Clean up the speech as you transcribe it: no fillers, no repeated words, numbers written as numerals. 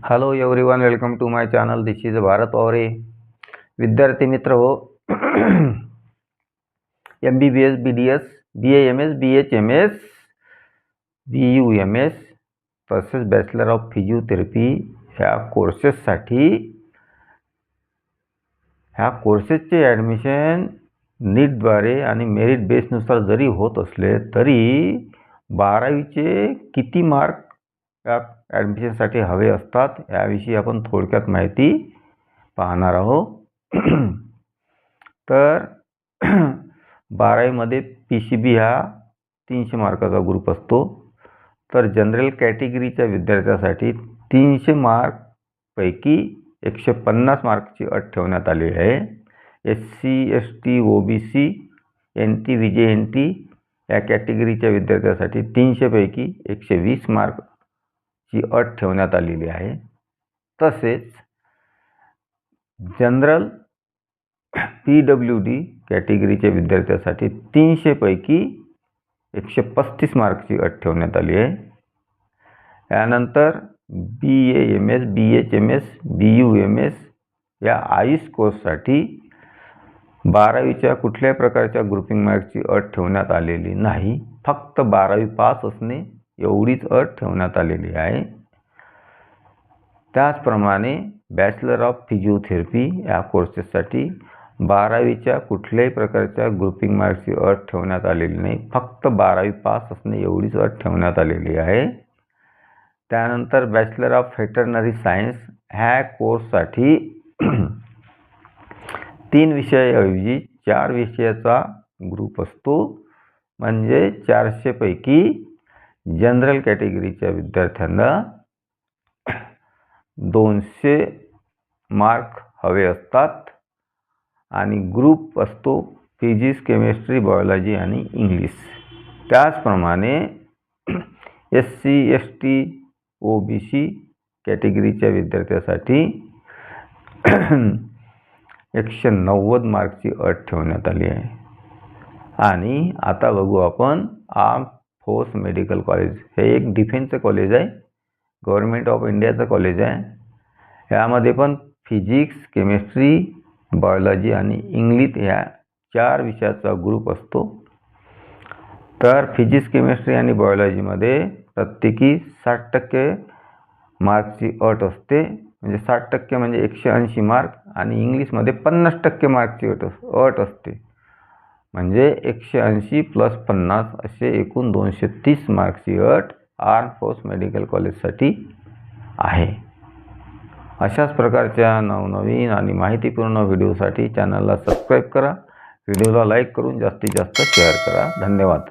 Hello everyone, welcome to my channel. This is Bharat Vavare. विद्यार्थी मित्र हो, MBBS, BDS, BAMS, BHMS, BUMS तसेच bachelor of physiotherapy ह्या कोर्सेसचे ॲडमिशन नीटद्वारे आणि मेरिट बेसनुसार जरी होत असले तरी 12वीचे किती मार्क या ॲडमिशनसाठी हवे असतात याविषयी आपण थोडक्यात माहिती पाहणार आहोत. तर 12वीमध्ये PCB हा 300 मार्काचा ग्रुप असतो. तर जनरल कॅटेगरीच्या विद्यार्थ्यासाठी 300 मार्कपैकी 150 मार्कची अट ठेवण्यात आली आहे. SC, ST, OBC, NT, VJNT या कॅटेगरीच्या विद्यार्थ्यासाठी 300 पैकी 120 मार्कची अट ठेवण्यात आलेली आहे. तसेच जनरल PWD कॅटेगरीच्या विद्यार्थ्यासाठी 300 पैकी 135 मार्कची अट ठेवण्यात आली आहे. यानंतर BAMS, BHMS, BUMS या आयुष कोर्ससाठी 12वीच्या कुठल्याही प्रकारच्या ग्रुपिंग मार्कची अट ठेवण्यात आलेली नाही. फक्त 12वी पास असणे एवढीच अट ठेवण्यात आलेली आहे. त्याचप्रमाणे बॅचलर ऑफ फिजिओथेरपी या कोर्सेससाठी 12वीच्या कुठल्याही प्रकारच्या ग्रुपिंग मार्कची अट ठेवण्यात आलेली नाही. फक्त 12वी पास असणे एवढीच अट ठेवण्यात आलेली आहे. त्यानंतर बॅचलर ऑफ व्हेटरनरी सायन्स ह्या कोर्ससाठी 3 विषयाऐवजी 4 विषयाचा ग्रुप असतो. म्हणजे 400 पैकी जनरल कॅटेगरीच्या विद्यार्थ्यांना 200 मार्क हवे असतात आणि ग्रुप असतो फिजिक्स, केमिस्ट्री, बायोलॉजी आणि इंग्लिश. त्याचप्रमाणे SC, ST, OBC कॅटेगरीच्या विद्यार्थ्यासाठी 190 मार्कची अट ठेवण्यात आली आहे. आणि आता बघू आपण आर्म फोर्स मेडिकल कॉलेज. हे एक डिफेन्सचं कॉलेज आहे, गव्हर्नमेंट ऑफ इंडियाचं कॉलेज आहे. यामध्ये पण फिजिक्स, केमिस्ट्री, बायोलॉजी आणि इंग्लिश ह्या 4 विषयाचा ग्रुप असतो. तर फिजिक्स, केमिस्ट्री आणि बायोलॉजीमध्ये प्रत्येकी 60% मार्कची अट असते. म्हणजे 60% म्हणजे 180 मार्क. आणि इंग्लिशमध्ये 50% मार्कची अट असते. म्हणजे 180 + 50 असे एकूण 230 मार्कची अट आर्म फोर्स मेडिकल कॉलेजसाठी आहे. अशाच प्रकारच्या नवनवीन आणि माहितीपूर्ण व्हिडिओसाठी चॅनलला सबस्क्राईब करा. व्हिडिओला लाईक करून जास्तीत जास्त शेअर करा. धन्यवाद.